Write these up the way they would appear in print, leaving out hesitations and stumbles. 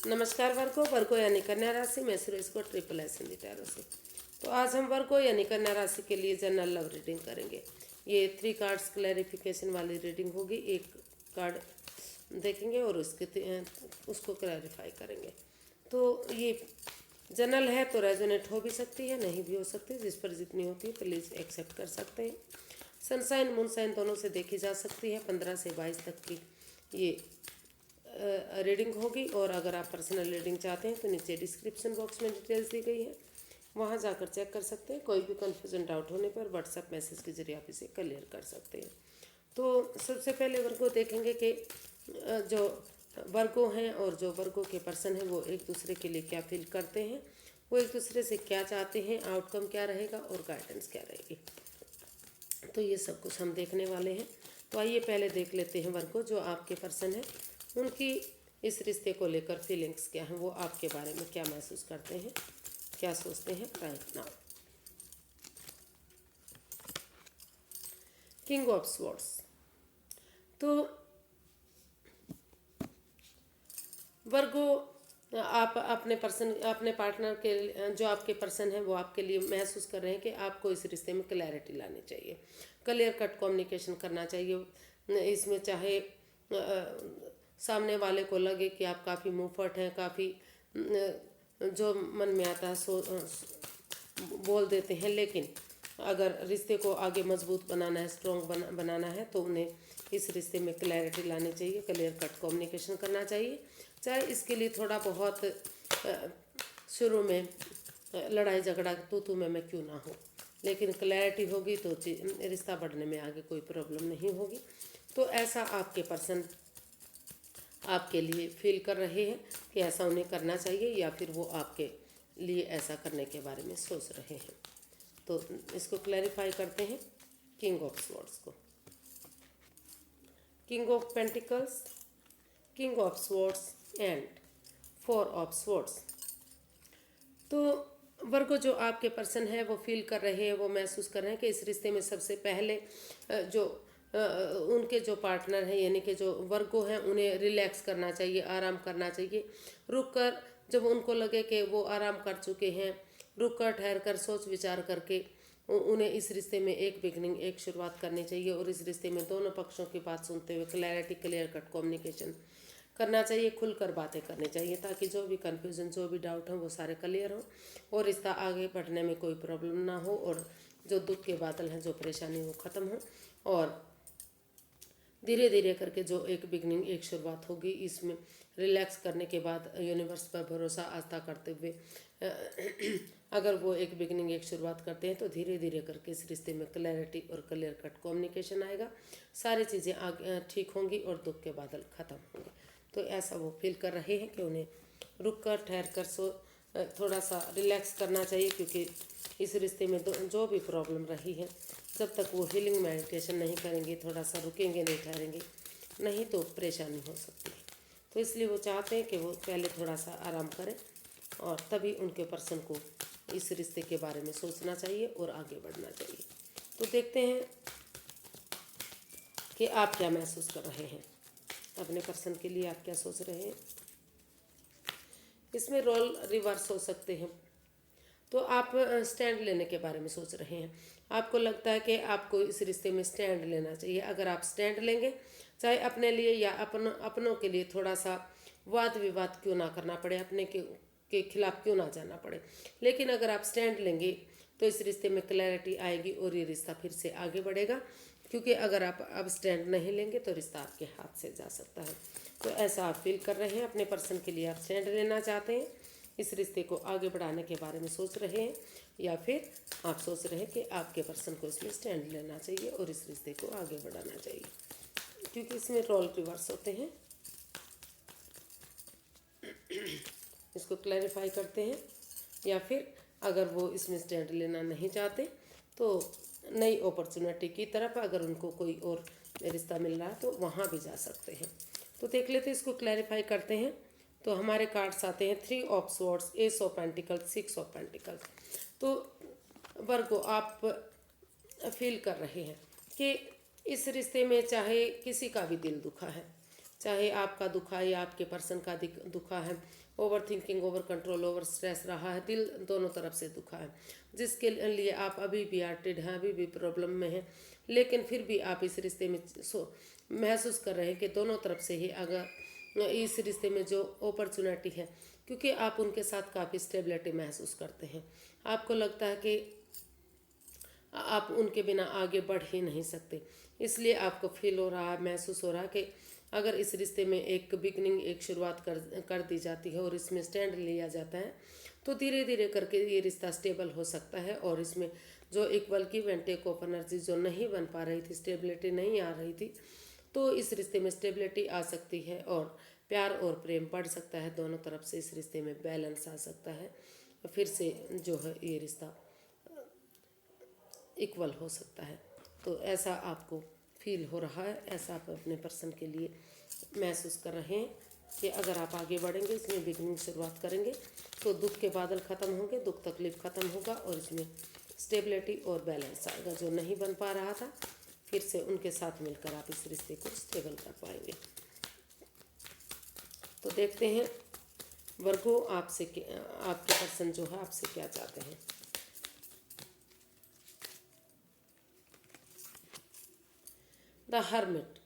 नमस्कार वर्गो यानी कन्या राशि में सुरेश को ट्रिपल एस हिंदी टैरो से। तो आज हम वर्गो यानी कन्या राशि के लिए जनरल लव रीडिंग करेंगे। ये 3 कार्ड्स क्लैरिफिकेशन वाली रीडिंग होगी। एक कार्ड देखेंगे और उसको क्लैरिफाई करेंगे। तो ये जनरल है तो रेजोनेट हो भी सकती है, नहीं भी हो सकती। जिस पर जितनी होती है प्लीज़ एक्सेप्ट कर सकते हैं। सनसाइन मूनसाइन दोनों से देखी जा सकती है। 15 से 22 तक की ये रीडिंग होगी। और अगर आप पर्सनल रीडिंग चाहते हैं तो नीचे डिस्क्रिप्शन बॉक्स में डिटेल्स दी गई है, वहाँ जाकर चेक कर सकते हैं। कोई भी कन्फ्यूजन डाउट होने पर व्हाट्सएप मैसेज के जरिए आप इसे क्लियर कर सकते हैं। तो सबसे पहले वर्गो देखेंगे कि जो वर्गो हैं और जो वर्गो के पर्सन हैं वो एक दूसरे के लिए क्या फील करते हैं, वो एक दूसरे से क्या चाहते हैं, आउटकम क्या रहेगा और गाइडेंस क्या रहेगी। तो ये सब कुछ हम देखने वाले हैं। तो आइए पहले देख लेते हैं वर्गो जो आपके पर्सन हैं उनकी इस रिश्ते को लेकर फीलिंग्स क्या हैं, वो आपके बारे में क्या महसूस करते हैं, क्या सोचते हैं right now. King of swords. तो वर्गो आप अपने पार्टनर के जो आपके पर्सन हैं वो आपके लिए महसूस कर रहे हैं कि आपको इस रिश्ते में क्लैरिटी लानी चाहिए, क्लियर कट कम्युनिकेशन करना चाहिए। इसमें चाहे सामने वाले को लगे कि आप काफ़ी मुंहफट हैं, काफ़ी जो मन में आता है सो बोल देते हैं, लेकिन अगर रिश्ते को आगे मजबूत बनाना है, स्ट्रॉन्ग बनाना है तो उन्हें इस रिश्ते में क्लैरिटी लानी चाहिए, क्लियर कट कम्युनिकेशन करना चाहिए। चाहे इसके लिए थोड़ा बहुत शुरू में लड़ाई झगड़ा तू मैं क्यों ना हो, लेकिन क्लैरिटी होगी तो रिश्ता बढ़ने में आगे कोई प्रॉब्लम नहीं होगी। तो ऐसा आपके पर्सन आपके लिए फील कर रहे हैं कि ऐसा उन्हें करना चाहिए या फिर वो आपके लिए ऐसा करने के बारे में सोच रहे हैं। तो इसको क्लैरिफाई करते हैं किंग ऑफ स्वॉर्ड्स को। King of pentacles, king of swords and 4 of swords. तो वर्गो जो आपके पर्सन है वो फील कर रहे हैं, वो महसूस कर रहे हैं कि इस रिश्ते में सबसे पहले जो उनके जो पार्टनर हैं यानी कि जो वर्गो हैं उन्हें रिलैक्स करना चाहिए, आराम करना चाहिए। रुक कर जब उनको लगे कि वो आराम कर चुके हैं, रुक कर ठहर कर सोच विचार करके उन्हें इस रिश्ते में एक बिगनिंग, एक शुरुआत करनी चाहिए। और इस रिश्ते में दोनों पक्षों की बात सुनते हुए क्लैरिटी, क्लियर कट कम्युनिकेशन करना चाहिए, खुलकर बातें करनी चाहिए ताकि जो भी कन्फ्यूज़न, जो भी डाउट हो वो सारे क्लियर हो और रिश्ता आगे बढ़ने में कोई प्रॉब्लम ना हो और जो दुख के बादल हैं, जो परेशानी वो ख़त्म हो और धीरे धीरे करके जो एक बिगनिंग, एक शुरुआत होगी। इसमें रिलैक्स करने के बाद यूनिवर्स पर भरोसा, आस्था करते हुए अगर वो एक बिगनिंग, एक शुरुआत करते हैं तो धीरे धीरे करके इस रिश्ते में क्लैरिटी और क्लियर कट कम्युनिकेशन आएगा, सारी चीज़ें आगे ठीक होंगी और दुख के बादल ख़त्म होंगे। तो ऐसा वो फील कर रहे हैं कि उन्हें रुक कर, ठहर कर थोड़ा सा रिलैक्स करना चाहिए, क्योंकि इस रिश्ते में जो भी प्रॉब्लम रही है, जब तक वो हीलिंग मेडिटेशन नहीं करेंगे, थोड़ा सा रुकेंगे, नहीं ठहरेंगे, नहीं तो परेशानी हो सकती है। तो इसलिए वो चाहते हैं कि वो पहले थोड़ा सा आराम करें और तभी उनके पर्सन को इस रिश्ते के बारे में सोचना चाहिए और आगे बढ़ना चाहिए। तो देखते हैं कि आप क्या महसूस कर रहे हैं, अपने पर्सन के लिए आप क्या सोच रहे हैं। इसमें रोल रिवर्स हो सकते हैं। तो आप स्टैंड लेने के बारे में सोच रहे हैं, आपको लगता है कि आपको इस रिश्ते में स्टैंड लेना चाहिए। अगर आप स्टैंड लेंगे, चाहे अपने लिए या अपनों के लिए, थोड़ा सा वाद विवाद क्यों ना करना पड़े, अपने के खिलाफ क्यों ना जाना पड़े, लेकिन अगर आप स्टैंड लेंगे तो इस रिश्ते में क्लैरिटी आएगी और ये रिश्ता फिर से आगे बढ़ेगा। क्योंकि अगर आप अब स्टैंड नहीं लेंगे तो रिश्ता आपके हाथ से जा सकता है। तो ऐसा आप फील कर रहे हैं, अपने पर्सन के लिए आप स्टैंड लेना चाहते हैं, इस रिश्ते को आगे बढ़ाने के बारे में सोच रहे हैं, या फिर आप सोच रहे हैं कि आपके पर्सन को इसमें स्टैंड लेना चाहिए और इस रिश्ते को आगे बढ़ाना चाहिए, क्योंकि इसमें रोल रिवर्स होते हैं। इसको क्लैरिफाई करते हैं। या फिर अगर वो इसमें स्टैंड लेना नहीं चाहते तो नई अपॉर्चुनिटी की तरफ, अगर उनको कोई और रिश्ता मिल रहा है तो वहाँ भी जा सकते हैं। तो देख लेते हैं, इसको क्लैरिफाई करते हैं। तो हमारे कार्ड्स आते हैं 3 of swords, S of pentacles, 6 of pentacles. तो वर्गो आप फील कर रहे हैं कि इस रिश्ते में चाहे किसी का भी दिल दुखा है, चाहे आपका दुखा या आपके पर्सन का दुखा है, over thinking, over control, over stress रहा है, दिल दोनों तरफ से दुखा है, जिसके लिए आप अभी भी आर्टेड हैं, अभी भी प्रॉब्लम में हैं, लेकिन फिर भी आप इस रिश्ते में महसूस कर रहे हैं कि दोनों तरफ से ही अगर इस रिश्ते में जो अपॉर्चुनिटी है, क्योंकि आप उनके साथ काफ़ी स्टेबिलिटी महसूस करते हैं। आपको लगता है कि आप उनके बिना आगे बढ़ ही नहीं सकते, इसलिए आपको फील हो रहा है, महसूस हो रहा है कि अगर इस रिश्ते में एक बिगनिंग, एक शुरुआत कर दी जाती है और इसमें स्टैंड लिया जाता है, तो धीरे धीरे करके ये रिश्ता स्टेबल हो सकता है। और इसमें जो equal give and take of energy जो नहीं बन पा रही थी, स्टेबिलिटी नहीं आ रही थी, तो इस रिश्ते में स्टेबिलिटी आ सकती है और प्यार और प्रेम बढ़ सकता है। दोनों तरफ से इस रिश्ते में बैलेंस आ सकता है, फिर से जो है ये रिश्ता इक्वल हो सकता है। तो ऐसा आपको फील हो रहा है, ऐसा आप अपने पर्सन के लिए महसूस कर रहे हैं कि अगर आप आगे बढ़ेंगे, इसमें बिगनिंग शुरुआत करेंगे, तो दुख के बादल ख़त्म होंगे, दुख तकलीफ ख़त्म होगा और इसमें स्टेबिलिटी और बैलेंस आएगा। जो नहीं बन पा रहा था, फिर से उनके साथ मिलकर आप इस रिश्ते को स्टेबल कर पाएंगे। तो देखते हैं वर्गो आपसे आपके पर्सन जो है आपसे क्या चाहते हैं। The hermit.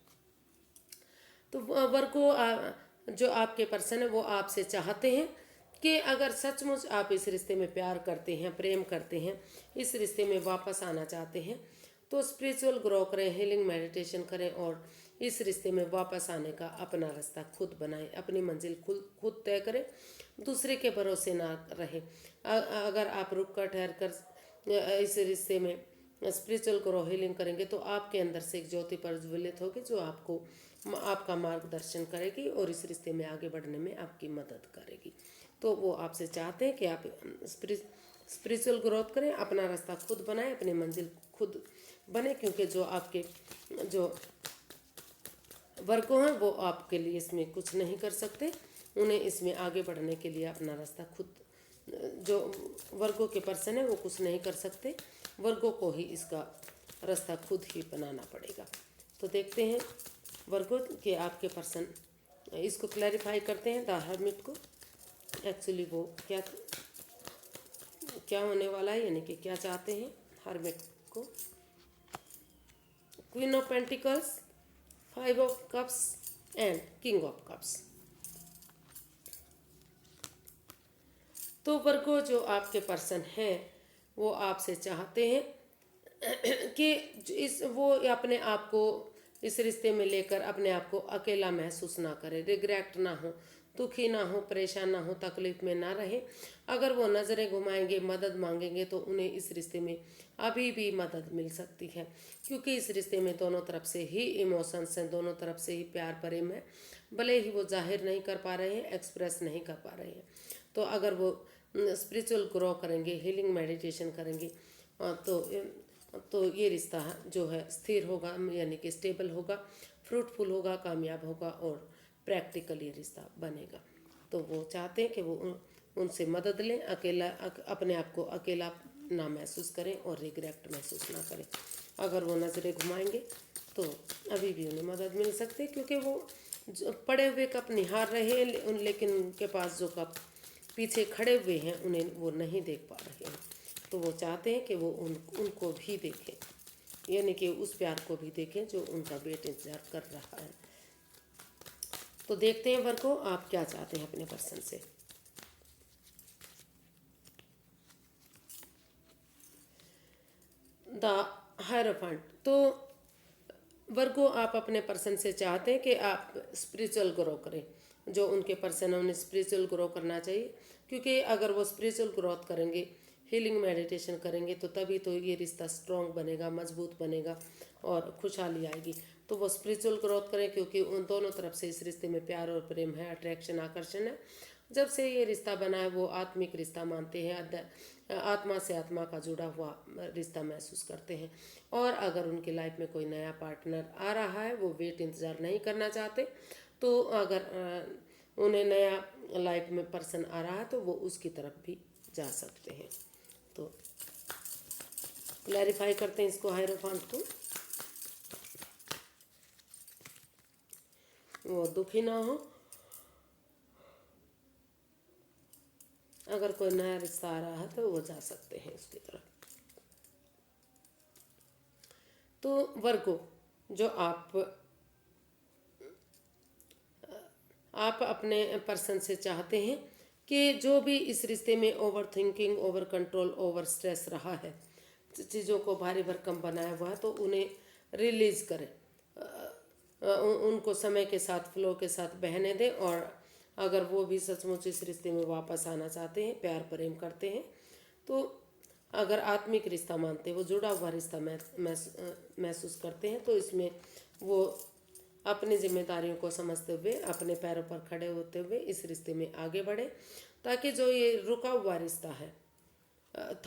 तो वर्गो जो आपके पर्सन है वो आपसे चाहते हैं कि अगर सचमुच आप इस रिश्ते में प्यार करते हैं, प्रेम करते हैं, इस रिश्ते में वापस आना चाहते हैं, तो स्पिरिचुअल ग्रो करें, हीलिंग मेडिटेशन करें और इस रिश्ते में वापस आने का अपना रास्ता खुद बनाएं, अपनी मंजिल खुद तय करें, दूसरे के भरोसे ना रहें। अगर आप रुक कर ठहर कर इस रिश्ते में स्पिरिचुअल ग्रो हीलिंग करेंगे, तो आपके अंदर से एक ज्योति प्रज्वलित होगी जो आपका मार्गदर्शन करेगी और इस रिश्ते में आगे बढ़ने में आपकी मदद करेगी। तो वो आपसे चाहते हैं कि आप स्पिरिचुअल ग्रोथ करें, अपना रास्ता खुद बनाएं, अपनी मंजिल खुद बने, क्योंकि जो वर्गो हैं वो आपके लिए इसमें कुछ नहीं कर सकते। उन्हें इसमें आगे बढ़ने के लिए अपना रास्ता खुद, जो वर्गो के पर्सन है वो कुछ नहीं कर सकते, वर्गो को ही इसका रास्ता खुद ही बनाना पड़ेगा। तो देखते हैं वर्गो के आपके पर्सन, इसको क्लैरिफाई करते हैं द हर्मिट को। एक्चुअली वो क्या होने वाला है, यानी कि क्या चाहते हैं हर्मिट को। Queen of pentacles, 5 of cups and king of cups. तो वर्गो जो आपके पर्सन हैं वो आपसे चाहते हैं कि वो अपने आप को इस रिश्ते में लेकर अपने आप को अकेला महसूस ना करे, रिग्रेट ना हो, दुखी ना हो, परेशान ना हो, तकलीफ में ना रहे। अगर वो नज़रें घुमाएंगे, मदद मांगेंगे, तो उन्हें इस रिश्ते में अभी भी मदद मिल सकती है, क्योंकि इस रिश्ते में दोनों तरफ से ही इमोशंस हैं, दोनों तरफ से ही प्यार प्रेम है, भले ही वो जाहिर नहीं कर पा रहे हैं, एक्सप्रेस नहीं कर पा रहे हैं। तो अगर वो स्पिरिचुअल ग्रो करेंगे, हीलिंग मेडिटेशन करेंगे, तो ये रिश्ता जो है स्थिर होगा, यानी कि स्टेबल होगा, फ्रूटफुल होगा, कामयाब होगा और प्रैक्टिकल ये रिश्ता बनेगा। तो वो चाहते हैं कि वो उनसे मदद लें, अपने आप को अकेला ना महसूस करें और रिग्रेट महसूस ना करें। अगर वो नज़रें घुमाएंगे तो अभी भी उन्हें मदद मिल सकती है, क्योंकि वो पड़े हुए कप निहार रहे हैं, लेकिन उनके पास जो कप पीछे खड़े हुए हैं उन्हें वो नहीं देख पा रहे हैं। तो वो चाहते हैं कि वो उनको भी देखें, यानी कि उस प्यार को भी देखें जो उनका वेट इंतजार कर रहा है। तो देखते हैं वर्गो आप क्या चाहते हैं अपने पर्सन से। The hierophant. तो वर्गो आप अपने पर्सन से चाहते हैं कि आप स्पिरिचुअल ग्रो करें, जो उनके पर्सन है उन्हें स्पिरिचुअल ग्रो करना चाहिए, क्योंकि अगर वो स्पिरिचुअल ग्रोथ करेंगे, हीलिंग मेडिटेशन करेंगे, तो तभी तो ये रिश्ता स्ट्रॉन्ग बनेगा, मजबूत बनेगा और खुशहाली आएगी। तो वो स्पिरिचुअल ग्रोथ करें, क्योंकि उन दोनों तरफ से इस रिश्ते में प्यार और प्रेम है, अट्रैक्शन, आकर्षण है। जब से ये रिश्ता बना है वो आत्मिक रिश्ता मानते हैं, आत्मा से आत्मा का जुड़ा हुआ रिश्ता महसूस करते हैं। और अगर उनकी लाइफ में कोई नया पार्टनर आ रहा है, वो वेट इंतज़ार नहीं करना चाहते, तो अगर उन्हें नया लाइफ में पर्सन आ रहा है तो वो उसकी तरफ भी जा सकते हैं। तो क्लैरिफाई करते हैं इसको हायरोफेंट को। वो दुखी ना हो। अगर कोई नया रिश्ता आ रहा है तो वो जा सकते हैं उसकी तरफ। तो वर्गो, जो आप अपने पर्सन से चाहते हैं कि जो भी इस रिश्ते में over thinking, over control, over stress रहा है, चीज़ों को भारी भरकम बनाया हुआ है, तो उन्हें रिलीज करें। उनको समय के साथ, फ्लो के साथ बहने दें। और अगर वो भी सचमुच इस रिश्ते में वापस आना चाहते हैं, प्यार प्रेम करते हैं, तो अगर आत्मिक रिश्ता मानते हैं, वो जुड़ा हुआ रिश्ता महसूस करते हैं, तो इसमें वो अपनी जिम्मेदारियों को समझते हुए, अपने पैरों पर खड़े होते हुए इस रिश्ते में आगे बढ़े, ताकि जो ये रुका हुआ रिश्ता है,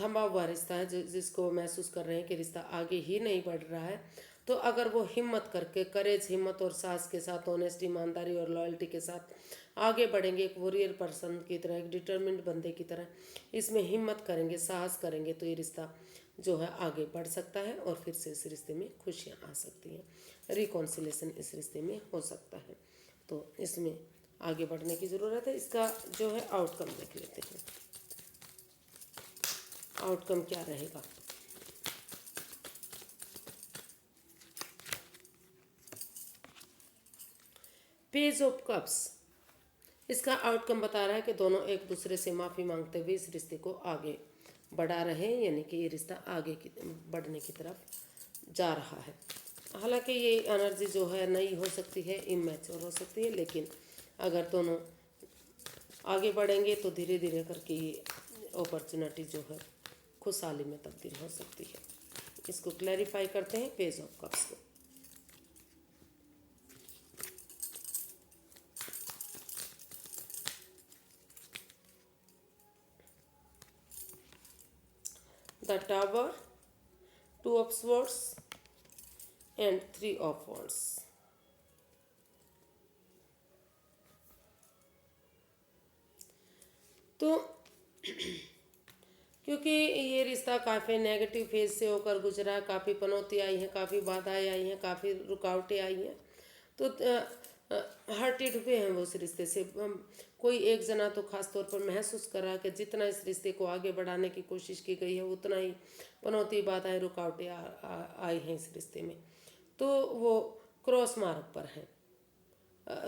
थमा हुआ रिश्ता है, जिसको महसूस कर रहे हैं कि रिश्ता आगे ही नहीं बढ़ रहा है, तो अगर वो हिम्मत करके, करेज, हिम्मत और साहस के साथ, ऑनेस्टी, ईमानदारी और लॉयल्टी के साथ आगे बढ़ेंगे, एक वॉरियर पर्सन की तरह, एक डिटर्मिन्ड बंदे की तरह इसमें हिम्मत करेंगे, साहस करेंगे, तो ये रिश्ता जो है आगे बढ़ सकता है और फिर से इस रिश्ते में खुशियाँ आ सकती हैं, रिकॉन्सिलेशन इस रिश्ते में हो सकता है। तो इसमें आगे बढ़ने की ज़रूरत है। इसका जो है आउटकम देख लेते हैं। आउटकम क्या रहेगा? पेज ऑफ कप्स, इसका आउटकम बता रहा है कि दोनों एक दूसरे से माफ़ी मांगते हुए इस रिश्ते को आगे बढ़ा रहे हैं, यानी कि ये रिश्ता आगे की बढ़ने की तरफ जा रहा है। हालांकि ये एनर्जी जो है नई हो सकती है, इमैच्योर हो सकती है, लेकिन अगर दोनों आगे बढ़ेंगे तो धीरे धीरे करके ये अपॉर्चुनिटी जो है खुशहाली में तब्दील हो सकती है। इसको क्लैरिफाई करते हैं पेज ऑफ कप्स को। The tower, two of swords and three of wands. तो क्योंकि ये रिश्ता काफ़ी नेगेटिव फेज से होकर गुजरा, काफ़ी पनौती आई हैं, काफ़ी बाधाएं आई हैं, काफ़ी रुकावटें आई हैं, तो हर्टेड हुए हैं वो उस रिश्ते से। कोई एक जना तो खास तौर पर महसूस करा कि जितना इस रिश्ते को आगे बढ़ाने की कोशिश की गई है, उतना ही पनौती, बाधाएं, रुकावटें आई हैं इस रिश्ते में। तो वो क्रॉस मार्ग पर हैं,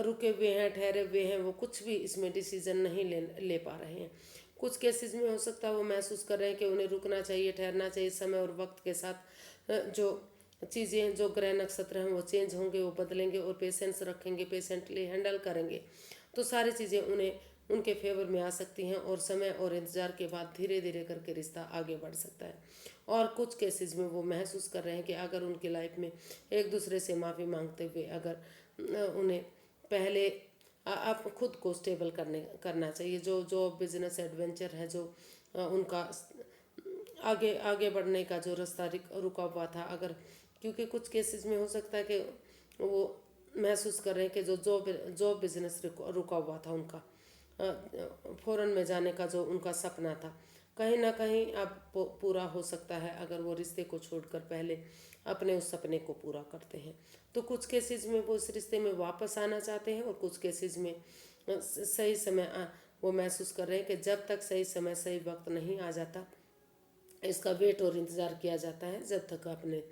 रुके हुए हैं, ठहरे हुए हैं, वो कुछ भी इसमें डिसीजन नहीं ले पा रहे हैं। कुछ केसेस में हो सकता है वो महसूस कर रहे हैं कि उन्हें रुकना चाहिए, ठहरना चाहिए। समय और वक्त के साथ जो चीज़ें, जो ग्रह नक्षत्र हैं वो चेंज होंगे, वो बदलेंगे, और पेशेंस रखेंगे, पेशेंटली हैंडल करेंगे, तो सारी चीज़ें उन्हें उनके फेवर में आ सकती हैं, और समय और इंतज़ार के बाद धीरे धीरे करके रिश्ता आगे बढ़ सकता है। और कुछ केसेस में वो महसूस कर रहे हैं कि अगर उनकी लाइफ में एक दूसरे से माफ़ी मांगते हुए अगर उन्हें पहले आप खुद को स्टेबल करना चाहिए। जो जॉब, बिजनेस, एडवेंचर है, जो उनका आगे आगे बढ़ने का जो रास्ता रुका हुआ था, अगर, क्योंकि कुछ केसेस में हो सकता है कि वो महसूस कर रहे हैं कि जो जॉब बिजनेस रुका हुआ था उनका, फॉरेन में जाने का जो उनका सपना था, कहीं ना कहीं अब पूरा हो सकता है अगर वो रिश्ते को छोड़कर पहले अपने उस सपने को पूरा करते हैं। तो कुछ केसेस में वो इस रिश्ते में वापस आना चाहते हैं, और कुछ केसेस में सही समय वो महसूस कर रहे हैं कि जब तक सही समय, सही वक्त नहीं आ जाता, इसका वेट और इंतज़ार किया जाता है, जब तक अपने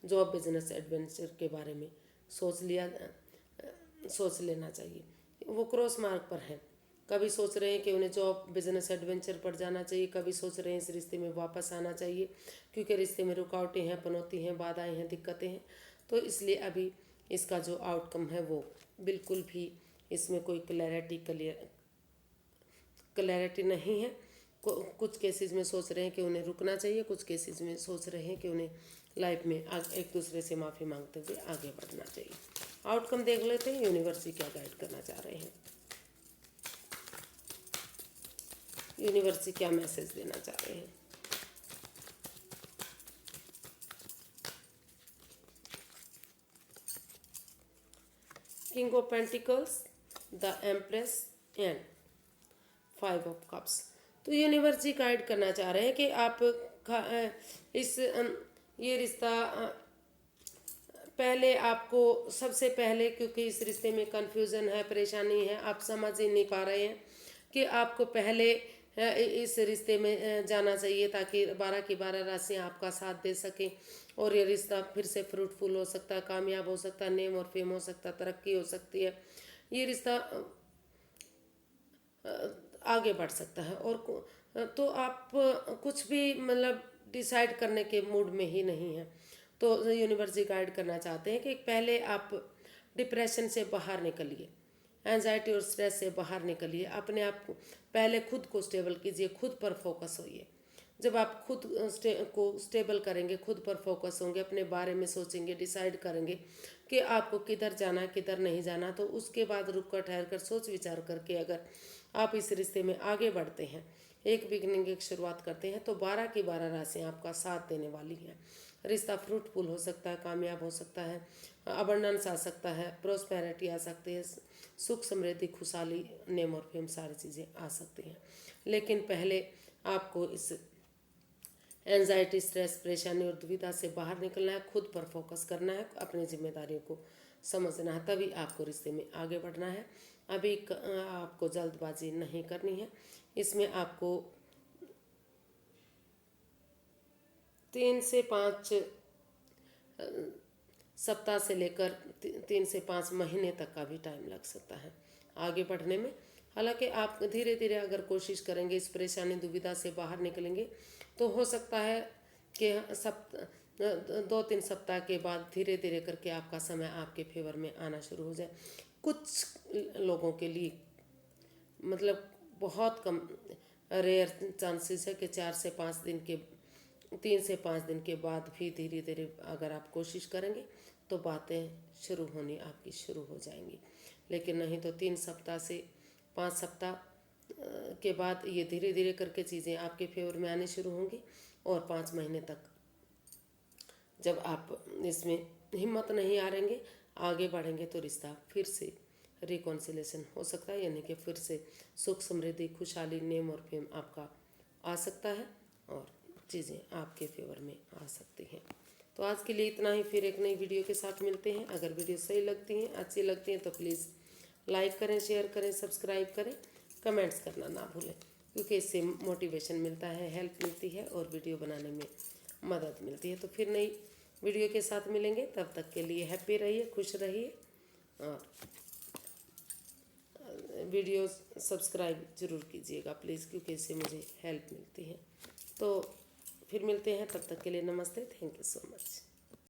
जॉब, बिजनेस, एडवेंचर के बारे में सोच लेना चाहिए। वो क्रॉस मार्ग पर हैं, कभी सोच रहे हैं कि उन्हें जॉब, बिजनेस, एडवेंचर पर जाना चाहिए, कभी सोच रहे हैं इस रिश्ते में वापस आना चाहिए, क्योंकि रिश्ते में रुकावटें हैं, पनौती हैं, बाधाएं हैं, दिक्कतें हैं। तो इसलिए अभी इसका जो आउटकम है वो बिल्कुल भी इसमें कोई क्लैरिटी नहीं है। कुछ केसेस में सोच रहे हैं कि उन्हें रुकना चाहिए, कुछ केसेस में सोच रहे हैं कि उन्हें लाइफ में एक दूसरे से माफ़ी मांगते हुए आगे बढ़ना चाहिए। आउटकम देख लेते हैं, यूनिवर्स क्या गाइड करना चाह रहे हैं, यूनिवर्स क्या मैसेज देना चाह रहे हैं। King of pentacles, the empress and 5 of cups. तो यूनिवर्स जी गाइड करना चाह रहे हैं कि आप इस ये रिश्ता पहले आपको सबसे पहले, क्योंकि इस रिश्ते में कन्फ्यूज़न है, परेशानी है, आप समझ ही नहीं पा रहे हैं कि आपको पहले इस रिश्ते में जाना चाहिए ताकि 12 की 12 राशियाँ आपका साथ दे सकें और ये रिश्ता फिर से फ्रूटफुल हो सकता है, कामयाब हो सकता है, नेम और फेम हो सकता है, तरक्की हो सकती है, ये रिश्ता आगे बढ़ सकता है। और तो आप कुछ भी मतलब डिसाइड करने के मूड में ही नहीं है, तो यूनिवर्स जी गाइड करना चाहते हैं कि पहले आप डिप्रेशन से बाहर निकलिए, एंजाइटी और स्ट्रेस से बाहर निकलिए, अपने आप को पहले खुद को स्टेबल कीजिए, खुद पर फोकस होइए। जब आप खुद को स्टेबल करेंगे, खुद पर फोकस होंगे, अपने बारे में सोचेंगे, डिसाइड करेंगे कि आपको किधर जाना है, किधर नहीं जाना, तो उसके बाद रुक कर ठहर कर सोच विचार करके अगर आप इस रिश्ते में आगे बढ़ते हैं, एक बिगनिंग, एक शुरुआत करते हैं, तो 12 की 12 राशियाँ आपका साथ देने वाली हैं। रिश्ता फ्रूटफुल हो सकता है, कामयाब हो सकता है, अबंडेंस आ सकता है, प्रोस्पेरिटी आ सकती है, सुख समृद्धि, खुशहाली, नेम और फेम, सारी चीज़ें आ सकती हैं। लेकिन पहले आपको इस एंजाइटी, स्ट्रेस, परेशानी और दुविधा से बाहर निकलना है, खुद पर फोकस करना है, अपनी जिम्मेदारियों को समझना है, तभी आपको रिश्ते में आगे बढ़ना है। अभी आपको जल्दबाजी नहीं करनी है। इसमें आपको 3 से 5 सप्ताह से लेकर 3 से 5 महीने तक का भी टाइम लग सकता है आगे बढ़ने में। हालांकि आप धीरे धीरे अगर कोशिश करेंगे, इस परेशानी दुविधा से बाहर निकलेंगे, तो हो सकता है कि 2-3 सप्ताह के बाद धीरे धीरे करके आपका समय आपके फेवर में आना शुरू हो जाए। कुछ लोगों के लिए मतलब बहुत कम रेयर चांसेस है कि 4 से 5 दिन के 3 से 5 दिन के बाद भी धीरे धीरे अगर आप कोशिश करेंगे तो बातें शुरू होनी आपकी शुरू हो जाएंगी। लेकिन नहीं तो 3 सप्ताह से 5 सप्ताह के बाद ये धीरे धीरे करके चीज़ें आपके फेवर में आनी शुरू होंगी और 5 महीने तक जब आप इसमें हिम्मत नहीं हारेंगे, आगे बढ़ेंगे, तो रिश्ता फिर से रिकॉन्सिलेशन हो सकता है, यानी कि फिर से सुख समृद्धि, खुशहाली, नेम और फेम आपका आ सकता है और चीज़ें आपके फेवर में आ सकती हैं। तो आज के लिए इतना ही, फिर एक नई वीडियो के साथ मिलते हैं। अगर वीडियो सही लगती हैं, अच्छी लगती हैं, तो प्लीज़ लाइक करें, शेयर करें, सब्सक्राइब करें, कमेंट्स करना ना भूलें, क्योंकि इससे मोटिवेशन मिलता है, हेल्प मिलती है और वीडियो बनाने में मदद मिलती है। तो फिर नई वीडियो के साथ मिलेंगे, तब तक के लिए हैप्पी रहिए, खुश रहिए और वीडियो सब्सक्राइब ज़रूर कीजिएगा प्लीज़, क्योंकि इससे मुझे हेल्प मिलती है। तो फिर मिलते हैं, तब तक के लिए नमस्ते, थैंक यू सो मच।